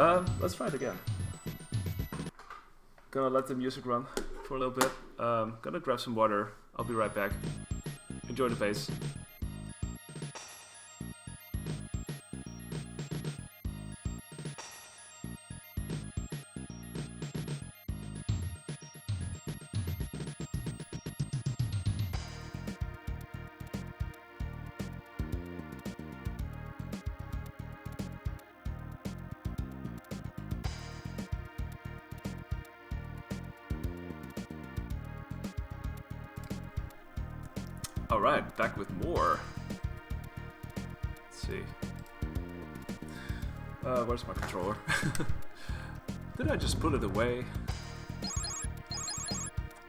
Let's try it again. Gonna let the music run for a little bit. Gonna grab some water. I'll be right back. Enjoy the bass. Alright, back with more. Let's see. Where's my controller? Did I just put it away?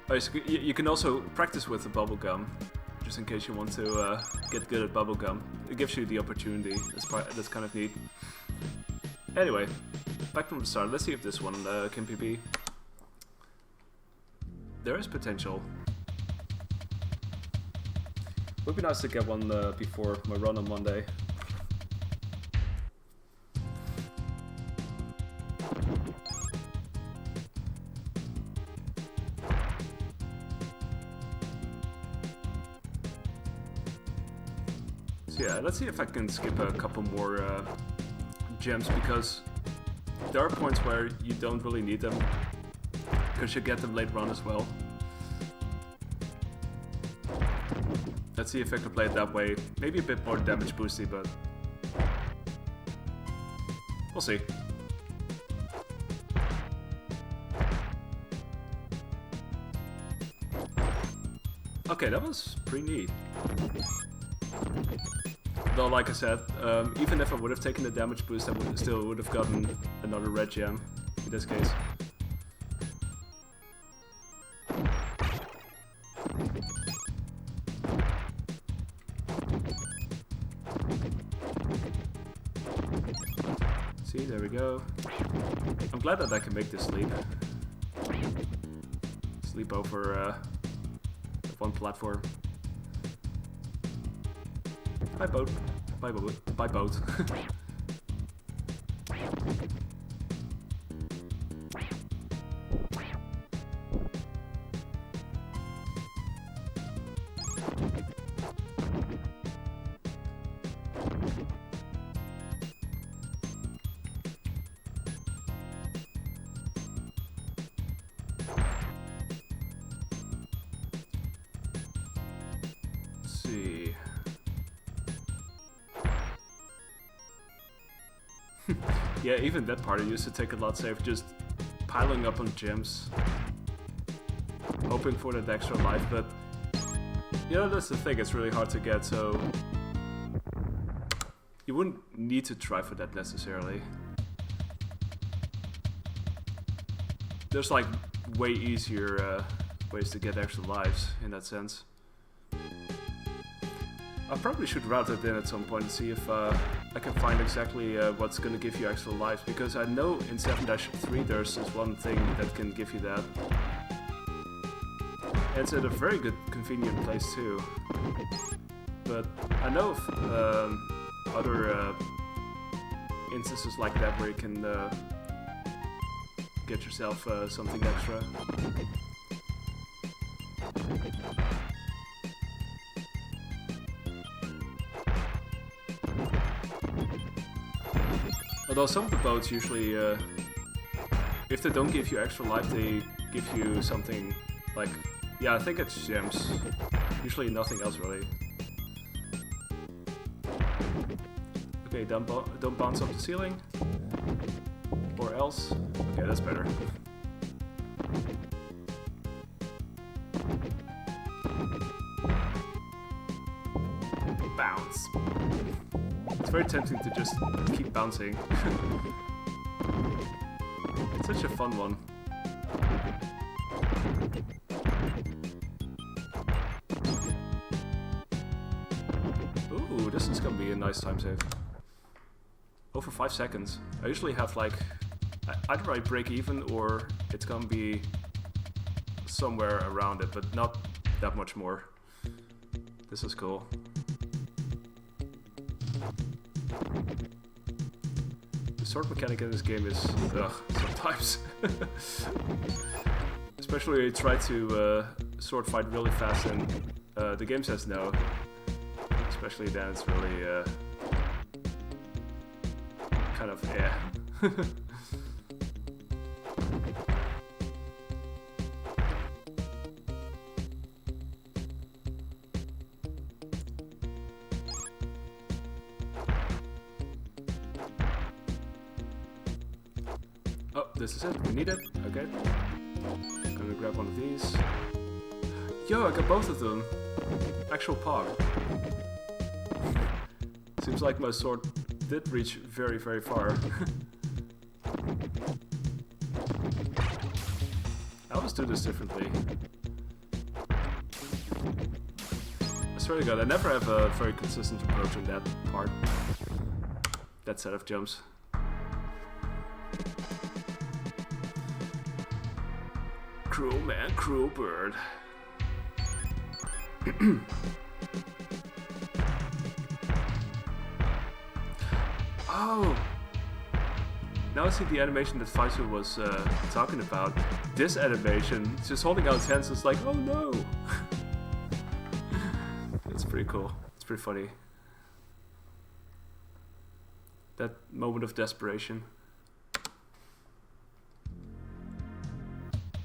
Oh, you can also practice with the bubblegum, just in case you want to get good at bubblegum. It gives you the opportunity. That's kind of neat. Anyway, back from the start. Let's see if this one can be. There is potential. Would be nice to get one before my run on Monday. So yeah, let's see if I can skip a couple more gems, because there are points where you don't really need them, because you get them later on as well. Let's see if I can play it that way. Maybe a bit more damage boosty, but we'll see. Okay, that was pretty neat. Though, like I said, even if I would have taken the damage boost, I still would have gotten another red gem in this case. See, there we go. I'm glad that I can make this leap. Sleep over one platform. By boat. By boat. By boat. See. Yeah, even that part I used to take a lot safer, just piling up on gems, hoping for that extra life, but you know, that's the thing, it's really hard to get, so you wouldn't need to try for that necessarily. There's like way easier ways to get extra lives in that sense. I probably should route it in at some point and see if I can find exactly what's going to give you extra lives, because I know in 7-3 there's this one thing that can give you that. And it's at a very good, convenient place too. But I know of other instances like that where you can get yourself something extra. Although some of the boats usually, if they don't give you extra life, they give you something like, yeah, I think it's gems. Usually nothing else really. Okay, don't bounce off the ceiling. Or else. Okay, that's better. Bounce. It's very tempting to just keep bouncing. It's such a fun one. Ooh, this is gonna be a nice time save. Over 5 seconds. I usually have like, either I break even or it's gonna be somewhere around it, but not that much more. This is cool. The sword mechanic in this game is ugh, sometimes. Especially when you try to sword fight really fast and the game says no. Especially then it's really kind of Oh, this is it. We need it. Okay. Gonna grab one of these. Yo, I got both of them. Actual pog. Seems like my sword did reach very, very far. I always do this differently. I swear to God, I never have a very consistent approach on that part. That set of jumps. Cruel man, cruel bird. Oh! Now I see the animation that Faizu was talking about. This animation, just holding out his hands, is like, oh no! It's pretty cool. It's pretty funny. That moment of desperation.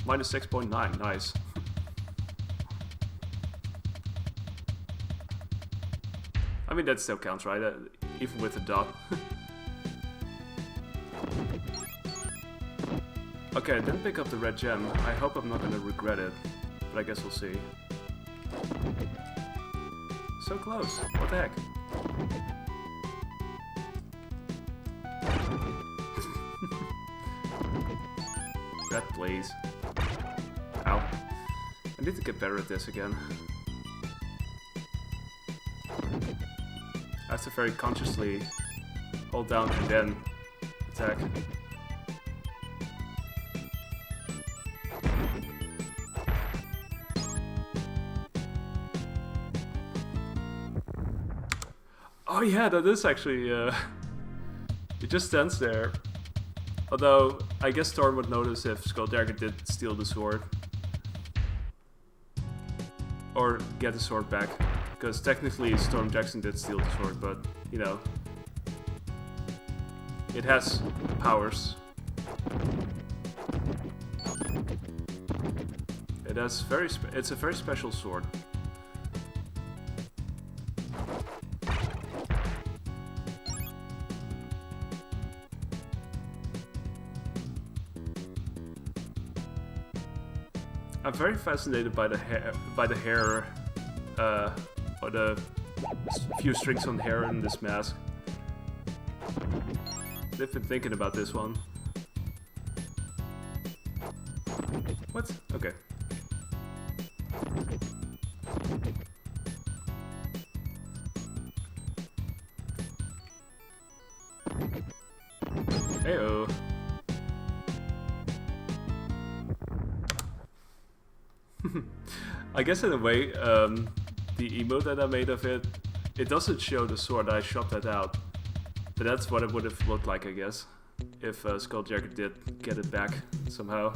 Minus 6.9, nice. I mean, that still counts, right? Even with a dot. Okay, I didn't pick up the red gem. I hope I'm not gonna regret it, but I guess we'll see. So close. What the heck? Red, please. Ow. I need to get better at this again. I have to very consciously hold down and then attack. Oh yeah, that is actually, it just stands there. Although, I guess Storm would notice if Sküljagger did steal the sword. Or get the sword back. Because technically Storm Jackson did steal the sword, but, you know. It has powers. It has it's a very special sword. I'm very fascinated by the hair, or the few strings on hair in this mask. I've been thinking about this one. What? Okay. Heyo. I guess in a way, the emote that I made of it, it doesn't show the sword. I shot that out. But that's what it would have looked like, I guess, if Sküljagger did get it back somehow.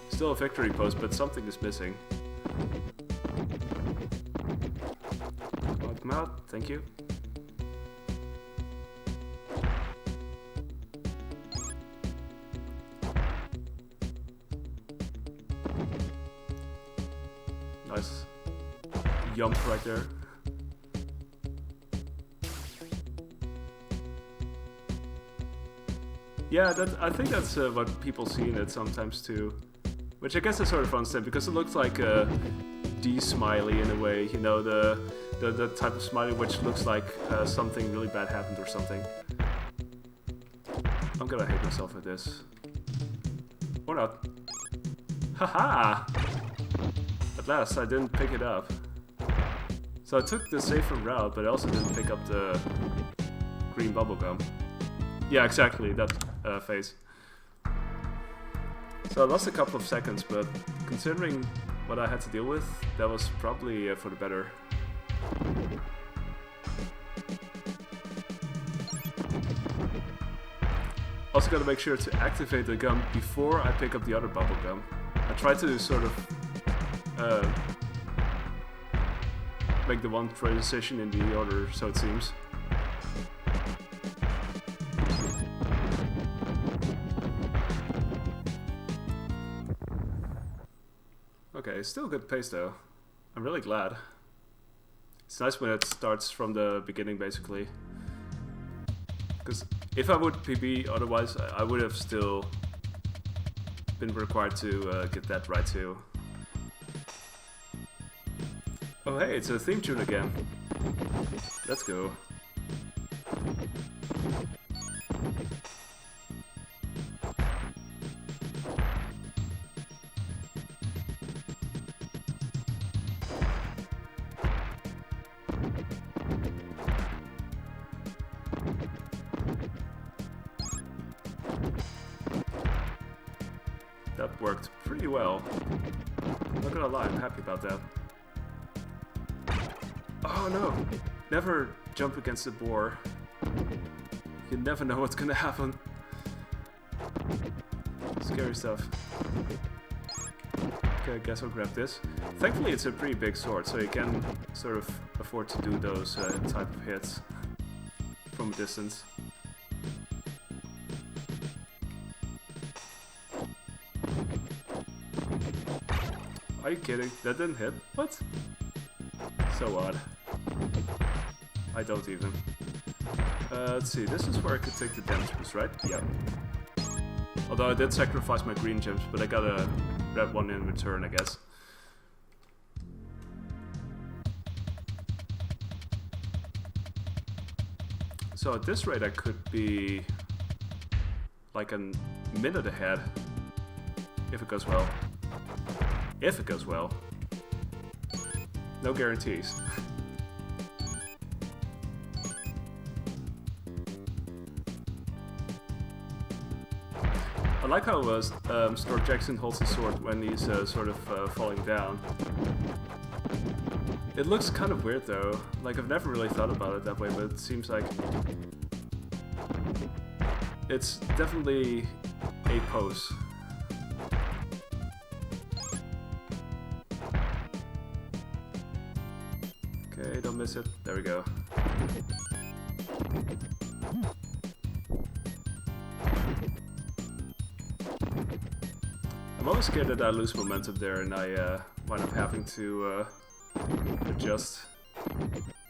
Still a victory pose, but something is missing. Come out, thank you. Nice jump right there. Yeah, I think that's what people see in it sometimes too. Which I guess is sort of understand because it looks like a D-smiley in a way, you know, the type of smiley which looks like something really bad happened or something. I'm gonna hate myself with this. Or not. Haha! At last, I didn't pick it up. So I took the safer route, but I also didn't pick up the green bubblegum. Yeah, exactly, that phase. So I lost a couple of seconds, but considering what I had to deal with, that was probably for the better. Also gotta make sure to activate the gum before I pick up the other bubble gum. I try to sort of make the one transition in the order, so it seems. Okay, still good pace though. I'm really glad. It's nice when it starts from the beginning, basically. Because if I would PB otherwise, I would have still been required to get that right too. Oh hey, it's a theme tune again. Let's go. That worked pretty well. Not gonna lie, I'm happy about that. Oh no! Never jump against the boar. You never know what's gonna happen. Scary stuff. Okay, I guess I'll grab this. Thankfully it's a pretty big sword, so you can sort of afford to do those type of hits from a distance. Are you kidding? That didn't hit? What? So odd. I don't even. Let's see, this is where I could take the damage boost, right? Yeah. Although I did sacrifice my green gems, but I got a red one in return, I guess. So at this rate I could be like a minute ahead, if it goes well. If it goes well. No guarantees. I like how Stork Jackson holds his sword when he's sort of falling down. It looks kind of weird though. Like, I've never really thought about it that way, but it seems like it's definitely a pose. Okay, don't miss it. There we go. I'm always scared that I lose momentum there and I wind up having to adjust.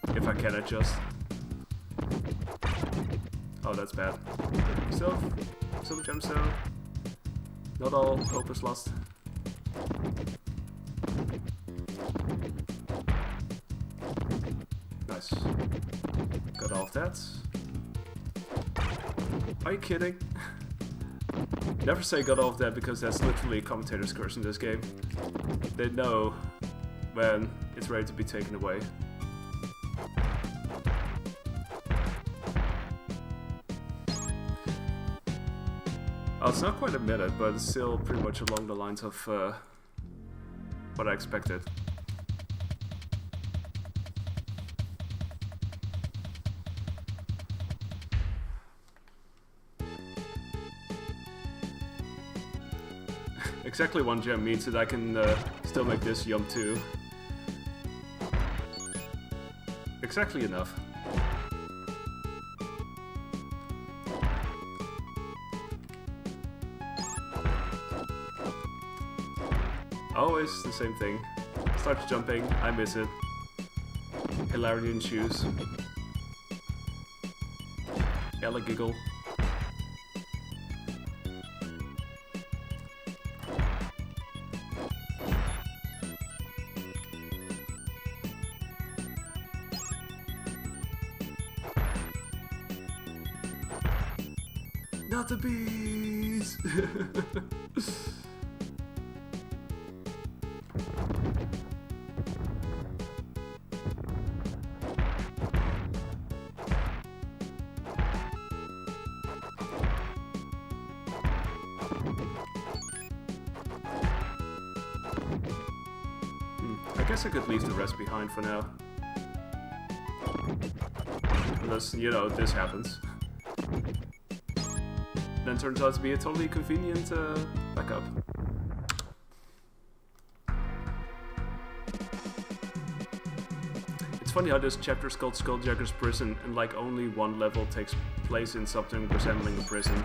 If I can adjust. Oh, that's bad. Some gemstone. Not all hope is lost. Nice. Got all of that. Are you kidding? Never say got all of that because that's literally a commentator's curse in this game. They know when it's ready to be taken away. Oh, it's not quite a minute, but it's still pretty much along the lines of what I expected. Exactly one gem means that I can still make this jump too. Exactly enough. Always the same thing. Starts jumping, I miss it. Hilarity ensues. Ella giggle. Not the bees! I guess I could leave the rest behind for now. Unless, you know, this happens. then turns out to be a totally convenient backup. It's funny how this chapter is called Sküljagger's Prison, and like only one level takes place in something resembling a prison.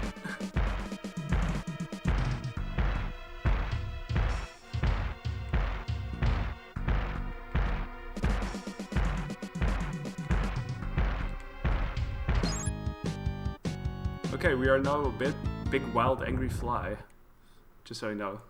Okay, we are now a big wild angry fly, just so you know.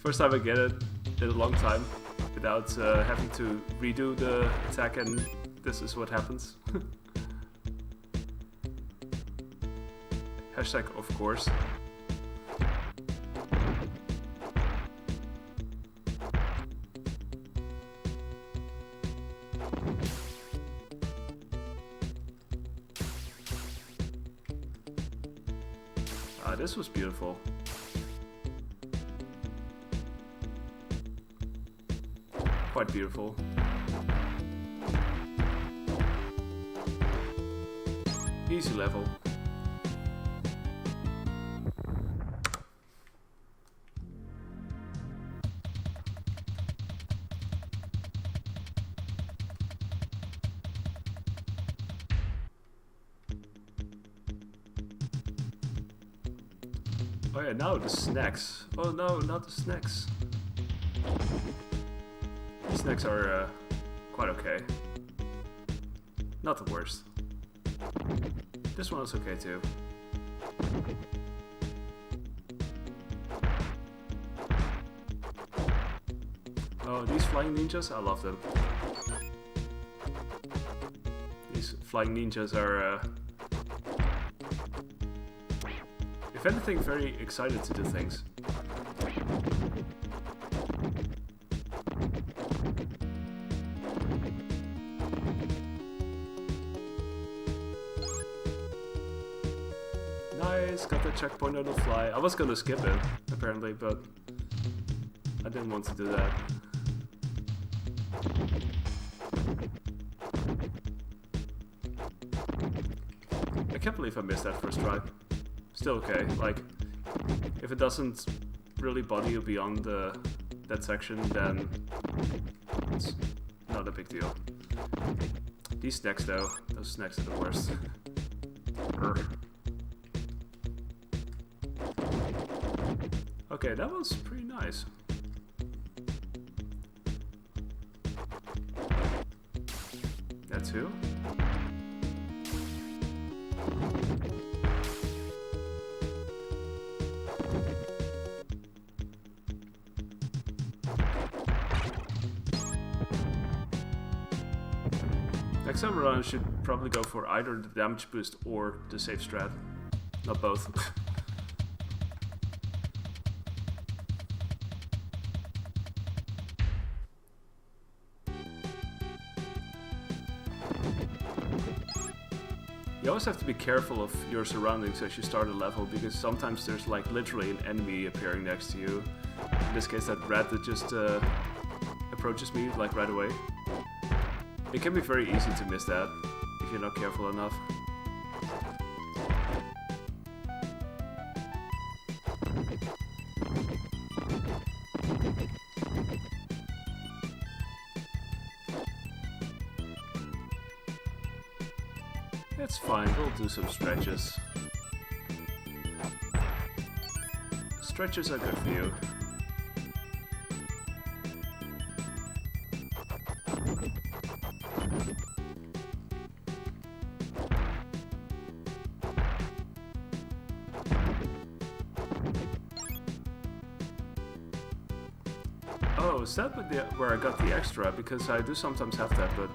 First time I get it in a long time without having to redo the attack, and this is what happens. Hashtag of course. Ah, this was beautiful. Quite beautiful. Easy level. Oh yeah, now the snacks. Oh no, not the snacks. These snacks are quite okay. Not the worst. This one is okay too. Oh, these flying ninjas, I love them. These flying ninjas are, if anything, very excited to do things. Nice, got the checkpoint on the fly. I was gonna skip it, apparently, but I didn't want to do that. I can't believe I missed that first try. Still okay, like, if it doesn't really bother you beyond that section, then it's not a big deal. These snacks though, those snacks are the worst. Okay, that was pretty nice. That too? Next time around I should probably go for either the damage boost or the safe strat. Not both. You always have to be careful of your surroundings as you start a level, because sometimes there's like literally an enemy appearing next to you. In this case, that rat that just approaches me like right away. It can be very easy to miss that if you're not careful enough. It's fine, we'll do some stretches. Stretches are good for you. Oh, is that where I got the extra? Because I do sometimes have that, but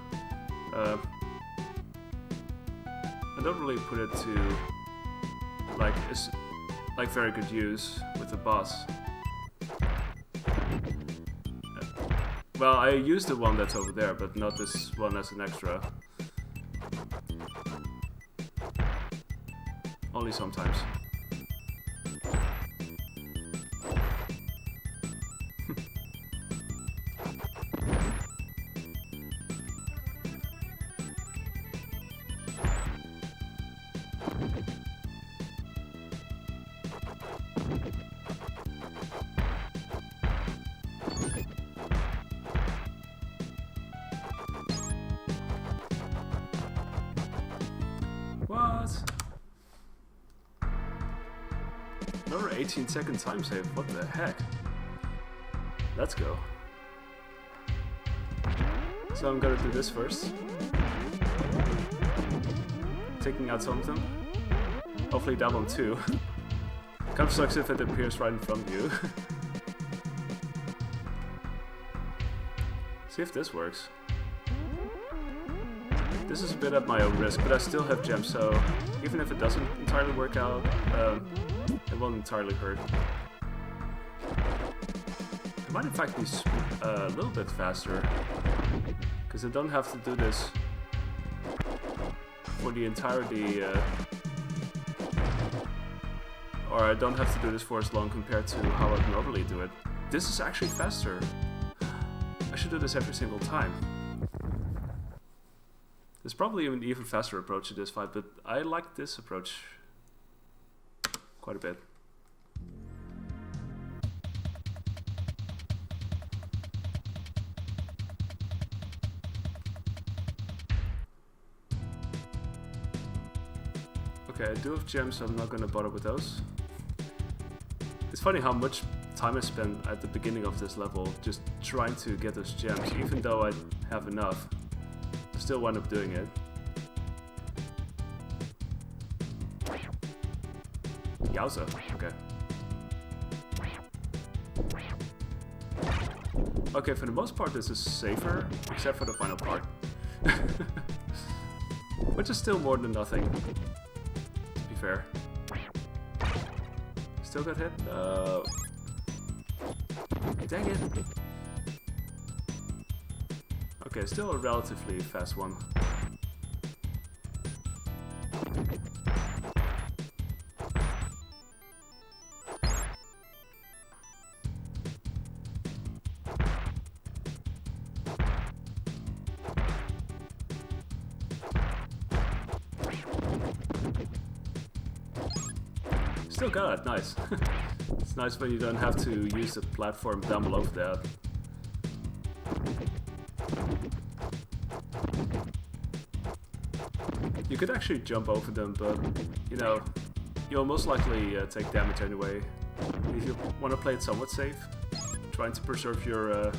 I don't really put it to like very good use with the boss. Well, I used the one that's over there, but not this one as an extra. Only sometimes. What? Another 18-second time save, what the heck? Let's go. So I'm gonna do this first. Taking out some of them. Hopefully that one too. Kind of sucks if it appears right in front of you. See if this works. This is a bit at my own risk, but I still have gems, so even if it doesn't entirely work out, it won't entirely hurt. It might in fact be a little bit faster, because I don't have to do this for the entirety, or I don't have to do this for as long compared to how I normally do it. This is actually faster. I should do this every single time. There's probably an even faster approach to this fight, but I like this approach quite a bit. Okay, I do have gems, so I'm not gonna bother with those. It's funny how much time I spent at the beginning of this level just trying to get those gems, even though I have enough. Still wind up doing it. Yowza, okay. Okay, for the most part this is safer, except for the final part. Which is still more than nothing, to be fair. Still got hit? No. Dang it. Okay, still a relatively fast one. Still got it, nice. It's nice when you don't have to use the platform down below for that. You could actually jump over them, but, you know, you'll most likely take damage anyway. If you want to play it somewhat safe, trying to preserve your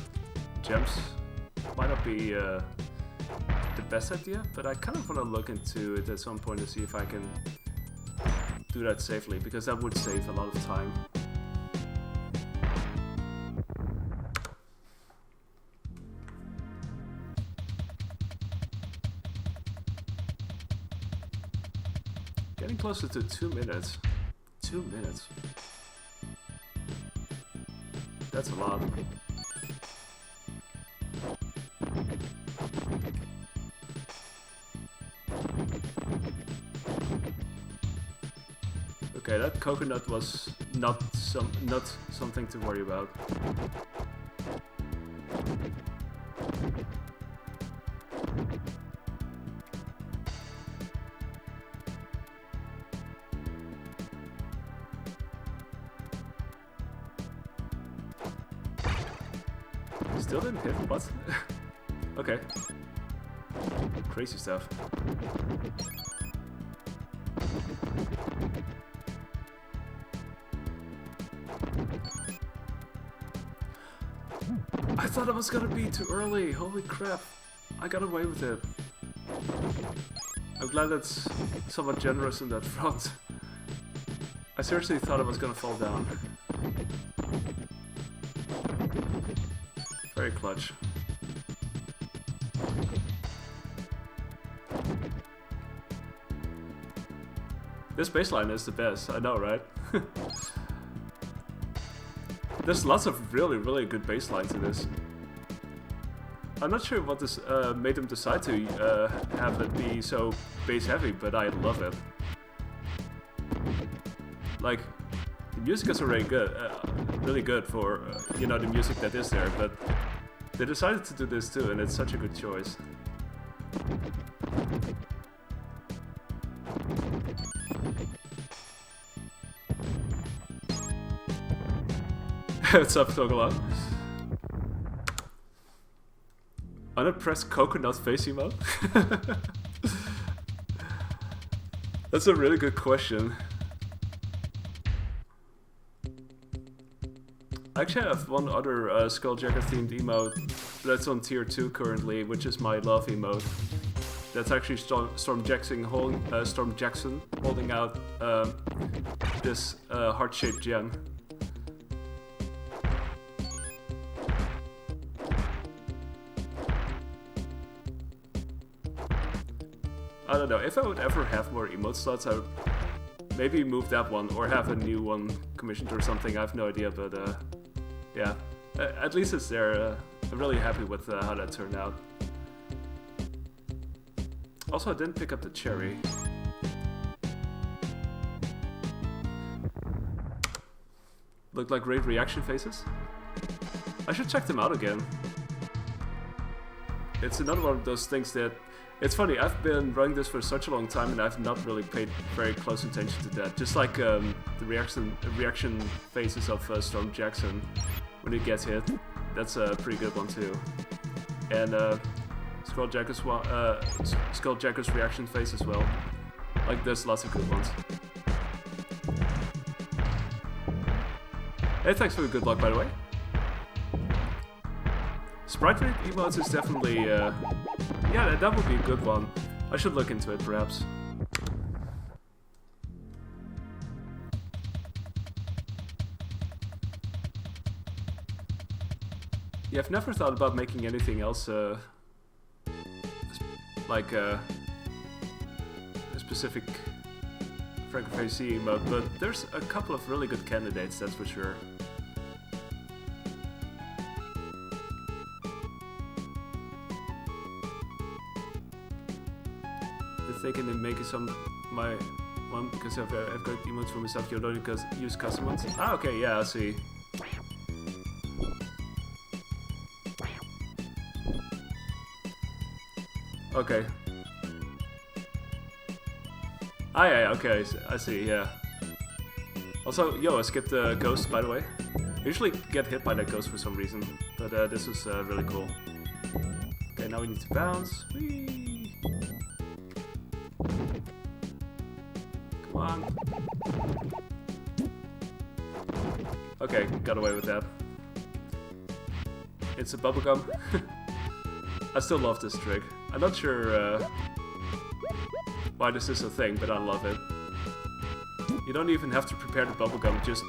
gems might not be the best idea, but I kind of want to look into it at some point to see if I can do that safely, because that would save a lot of time. Getting closer to 2 minutes. 2 minutes. That's a lot. Okay, that coconut was not something to worry about. Still didn't hit? What? Okay. Crazy stuff. I thought it was gonna be too early. Holy crap. I got away with it. I'm glad that's somewhat generous in that front. I seriously thought it was gonna fall down. Very clutch. This baseline is the best, I know, right? There's lots of really, really good baselines in this. I'm not sure what this made them decide to have it be so bass heavy, but I love it. Like, the music is already good, really good for you know, the music that is there, but they decided to do this too, and it's such a good choice. What's up, Togala? Unimpressed coconut face emote? That's a really good question. I actually have one other Sküljagger themed emote that's on tier 2 currently, which is my love emote. That's actually Storm Jackson holding out this heart-shaped gem. I don't know, if I would ever have more emote slots, I would maybe move that one or have a new one commissioned or something. I have no idea, but yeah, at least it's there. I'm really happy with how that turned out. Also, I didn't pick up the cherry. Looked like great reaction faces. I should check them out again. It's another one of those things that... It's funny, I've been running this for such a long time and I've not really paid very close attention to that. Just like the reaction faces of Storm Jackson when he gets hit. That's a pretty good one too. And Sküljagger's reaction face as well. Like, there's lots of good ones. Hey, thanks for the good luck, by the way. Sprite rate emotes is definitely, yeah, that would be a good one. I should look into it, perhaps. Yeah, I've never thought about making anything else, like a specific Franco-Face emote, but there's a couple of really good candidates, that's for sure. Thinking of making my one because I've got emotes for myself. You don't use custom ones. Ah, okay, yeah, I see. Okay. Ah, yeah, okay, I see. Yeah. Also, yo, I skipped the ghost, by the way. I usually get hit by that ghost for some reason, but this was really cool. Okay, now we need to bounce. Whee! Come on. Okay, got away with that. It's a bubblegum. I still love this trick. I'm not sure why this is a thing, but I love it. You don't even have to prepare the bubblegum, it just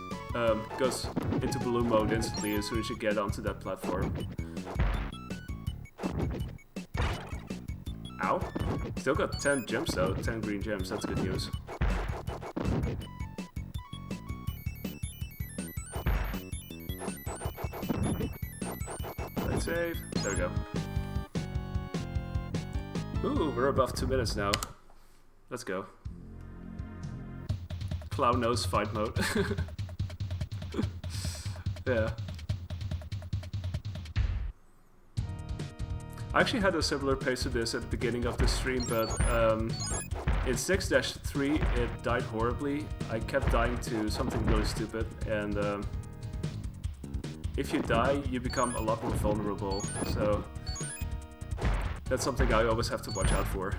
goes into balloon mode instantly as soon as you get onto that platform. Ow. Still got 10 gems though, 10 green gems, that's good news. Let's save. There we go. Ooh, we're above 2 minutes now. Let's go. Clown nose fight mode. Yeah. I actually had a similar pace to this at the beginning of the stream, but in 6-3 it died horribly. I kept dying to something really stupid, and if you die, you become a lot more vulnerable, so that's something I always have to watch out for.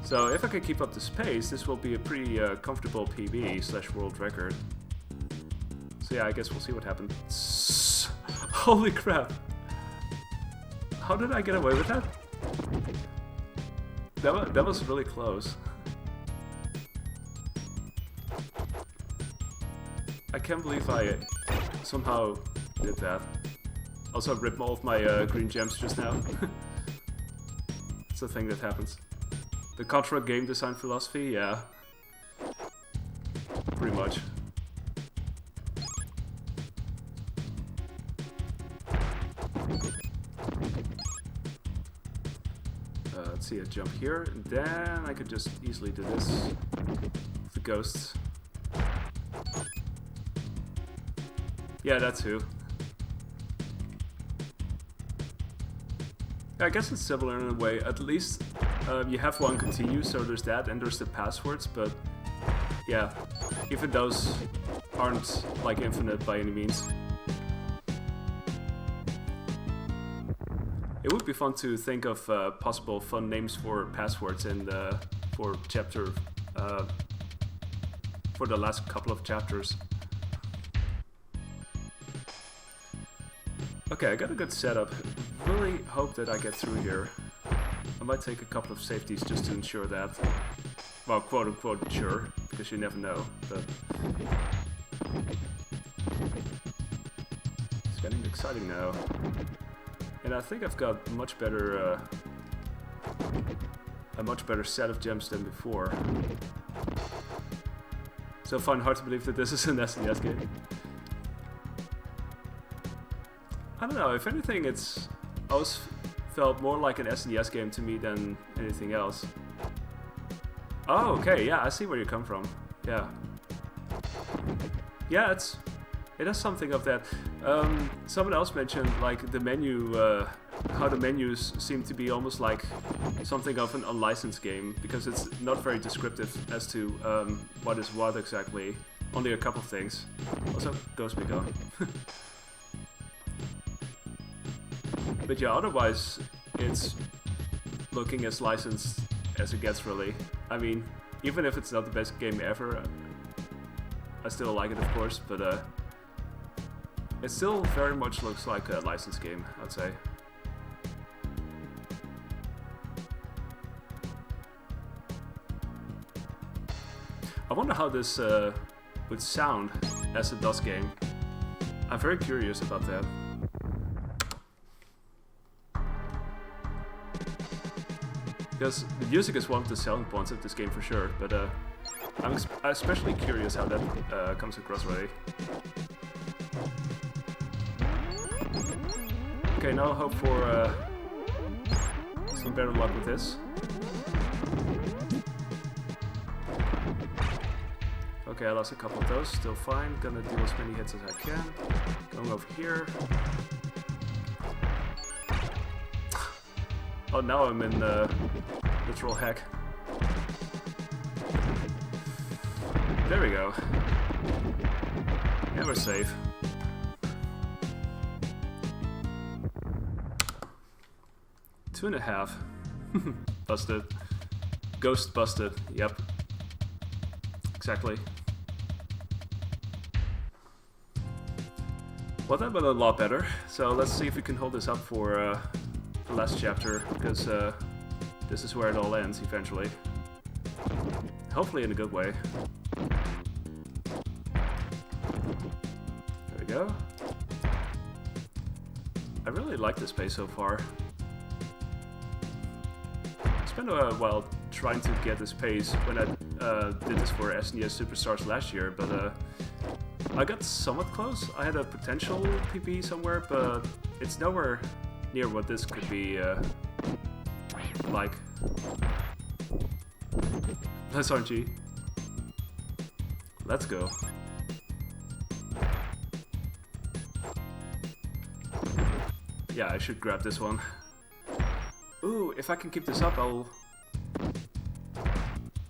So if I can keep up this pace, this will be a pretty comfortable PB/world record. So yeah, I guess we'll see what happens. Holy crap! How did I get away with that? That was really close. I can't believe I somehow did that. Also ripped all of my green gems just now. It's a thing that happens. The Contra game design philosophy, yeah. Pretty much. Let's see, I jump here, and then I could just easily do this with the ghosts. Yeah, that's who. I guess it's similar in a way. At least you have one continue, so there's that, and there's the passwords, but yeah, even those aren't like infinite by any means. It would be fun to think of possible fun names for passwords in the for chapter for the last couple of chapters. Okay, I got a good setup. Really hope that I get through here. I might take a couple of safeties just to ensure that. Well, quote unquote sure, because you never know. But it's getting exciting now. And I think I've got a much better set of gems than before. So I find it hard to believe that this is an SNES game. I don't know, if anything it's always felt more like an SNES game to me than anything else. Oh, okay, yeah, I see where you come from. Yeah. Yeah, it has something of that. Someone else mentioned like the menu, how the menus seem to be almost like something of an unlicensed game, because it's not very descriptive as to what is what exactly. Only a couple things. Also, Ghost be gone. But yeah, otherwise it's looking as licensed as it gets, really. I mean, even if it's not the best game ever, I still like it, of course, but it still very much looks like a licensed game, I'd say. I wonder how this would sound as a DOS game. I'm very curious about that. Because the music is one of the selling points of this game for sure, but I'm especially curious how that comes across, really. Okay, now I hope for some better luck with this. Okay, I lost a couple of those, still fine. Gonna do as many hits as I can. Going over here. Oh, now I'm in literal heck. There we go. Yeah, we're safe. Two and a half. Busted. Ghost busted. Yep. Exactly. Well, that went a lot better. So let's see if we can hold this up for the last chapter, because this is where it all ends eventually. Hopefully in a good way. There we go. I really like this pace so far. It's been a while trying to get this pace when I did this for SNES Superstars last year, but I got somewhat close. I had a potential PB somewhere, but it's nowhere near what this could be like. Nice RNG. Let's go. Yeah, I should grab this one. Ooh, if I can keep this up,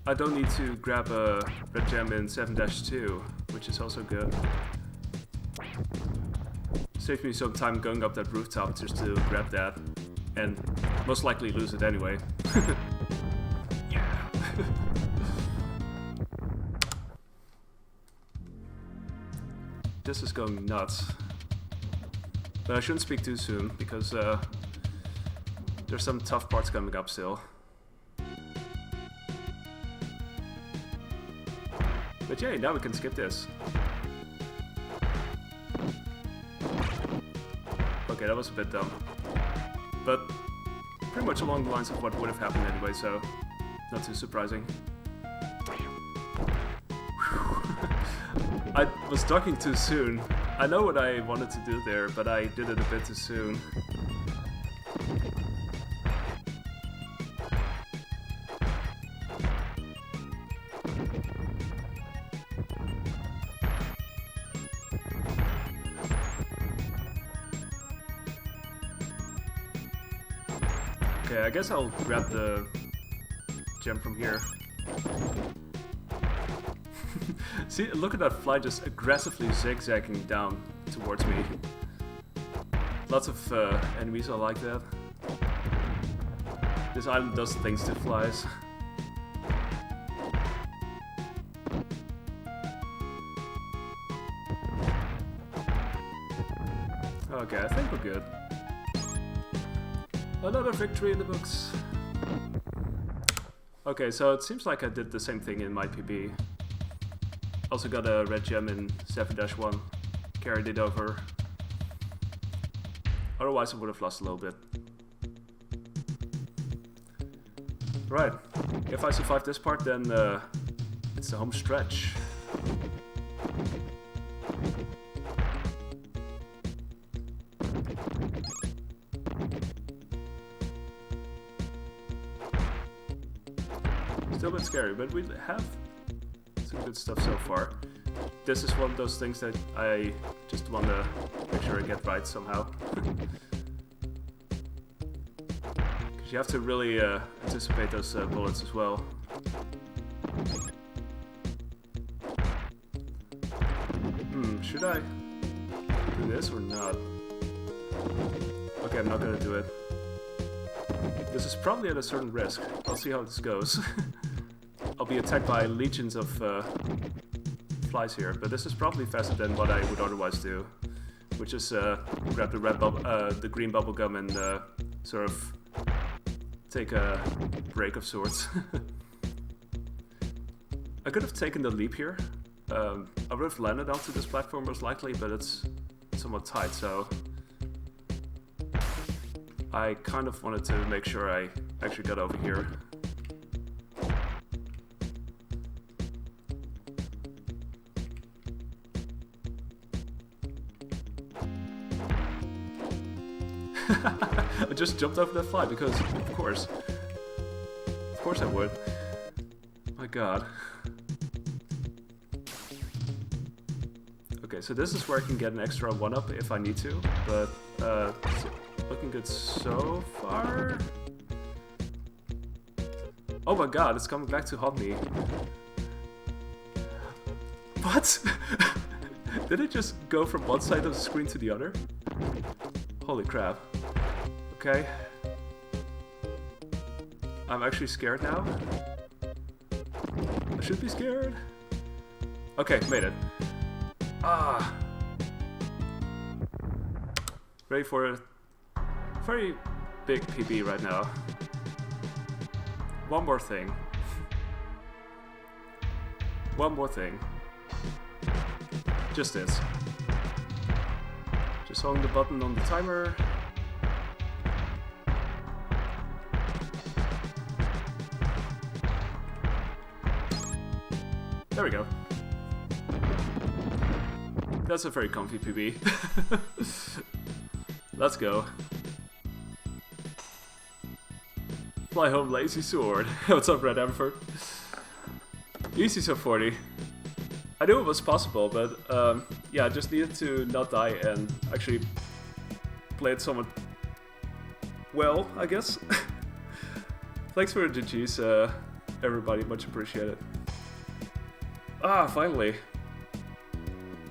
I don't need to grab a red gem in 7-2, which is also good. Saves me some time going up that rooftop just to grab that, and most likely lose it anyway. Yeah. This is going nuts. But I shouldn't speak too soon, because there's some tough parts coming up still. But yeah, now we can skip this. Okay, that was a bit dumb. But pretty much along the lines of what would have happened anyway, so not too surprising. I was talking too soon. I know what I wanted to do there, but I did it a bit too soon. Okay, I guess I'll grab the gem from here. See, look at that fly just aggressively zigzagging down towards me. Lots of enemies are like that. This island does things to flies. Okay, I think we're good. Another victory in the books. Okay, so it seems like I did the same thing in my PB. Also got a red gem in 7-1. Carried it over. Otherwise I would have lost a little bit. Right, if I survive this part, then it's the home stretch. Still a bit scary, but we have some good stuff so far. This is one of those things that I just want to make sure I get right somehow. Because you have to really anticipate those bullets as well. Should I do this or not? Okay, I'm not gonna do it. This is probably at a certain risk. I'll see how this goes. I'll be attacked by legions of flies here, but this is probably faster than what I would otherwise do, which is grab the green bubble gum and sort of take a break of sorts. I could have taken the leap here. I would have landed onto this platform most likely, but it's somewhat tight, so I kind of wanted to make sure I actually got over here. I just jumped over that fly because, of course I would. My god. Okay, so this is where I can get an extra 1-up if I need to, but looking good so far. Oh my god, it's coming back to haunt me. What? Did it just go from one side of the screen to the other? Holy crap. Okay. I'm actually scared now. I should be scared. Okay, made it. Ah. Ready for a very big PB right now. One more thing. One more thing. Just this. Just holding the button on the timer. There we go. That's a very comfy PB. Let's go. Fly home, lazy sword. What's up, Red Emperor? Easy so 40. I knew it was possible, but yeah, I just needed to not die and actually play it somewhat well, I guess. Thanks for the GGs, everybody, much appreciated. Ah, finally.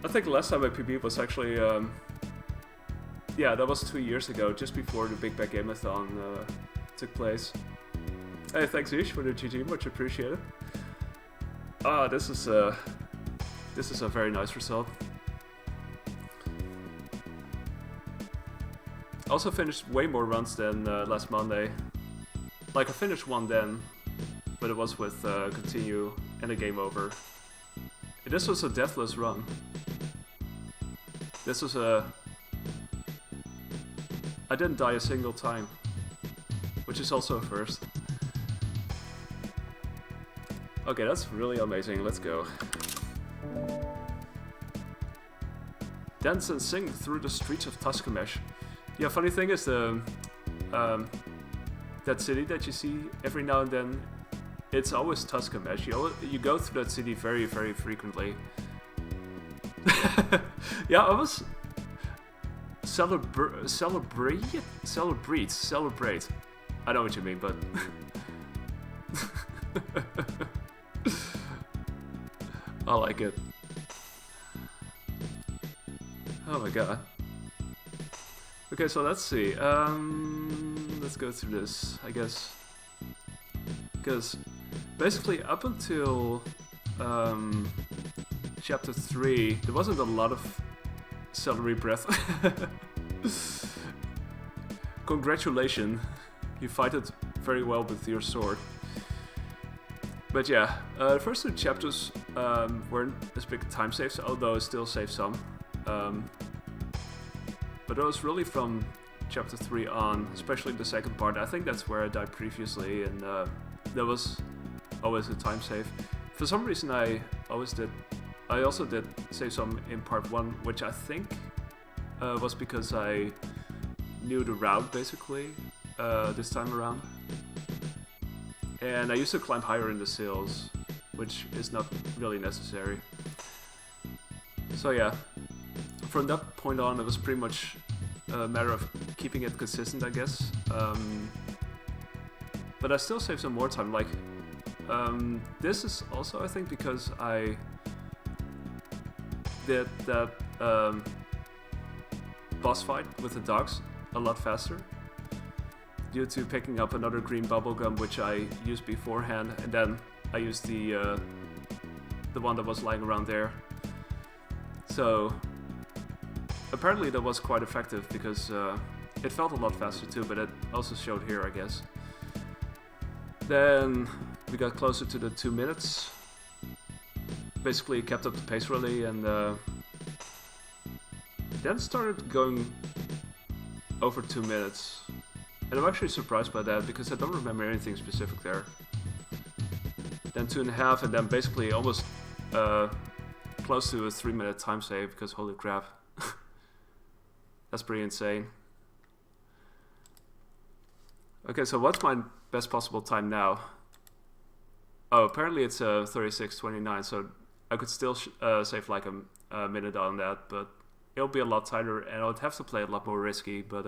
I think the last time I PB was actually, yeah, that was 2 years ago, just before the Big Bang Gameathon took place. Hey, thanks Ish for the GG, much appreciated. Ah, this is a very nice result. Also finished way more runs than last Monday. Like I finished one then, but it was with continue and a game over. This was a deathless run. This was a... I didn't die a single time, which is also a first. Okay, that's really amazing, let's go. Dance and sing through the streets of Tuscamesh. Yeah, funny thing is that city that you see every now and then, it's always Tuscamesh. You go through that city very, very frequently. Yeah, I was... Celebrate? I know what you mean, but I like it. Oh my god. Okay, so let's see. Let's go through this, I guess. Because basically up until chapter 3, there wasn't a lot of celery breath. Congratulations, you fight it very well with your sword. But yeah, the first 2 chapters weren't as big time saves, although I still saved some. But it was really from chapter 3 on, especially the second part. I think that's where I died previously, and there was always a time save. For some reason I also did save some in part 1, which I think was because I knew the route basically this time around. And I used to climb higher in the sails, which is not really necessary. So yeah, from that point on it was pretty much a matter of keeping it consistent, I guess. But I still saved some more time, like this is also I think because I did that boss fight with the dogs a lot faster due to picking up another green bubblegum which I used beforehand, and then I used the one that was lying around there. So apparently that was quite effective because it felt a lot faster too, but it also showed here, I guess. Then we got closer to the 2 minutes. Basically kept up the pace really, and then started going over 2 minutes. And I'm actually surprised by that because I don't remember anything specific there. Then 2.5, and then basically almost close to a 3-minute time save because holy crap. That's pretty insane. Okay, so what's my best possible time now? Oh, apparently it's 36:29, so I could still save like a minute on that, but it'll be a lot tighter and I would have to play a lot more risky, but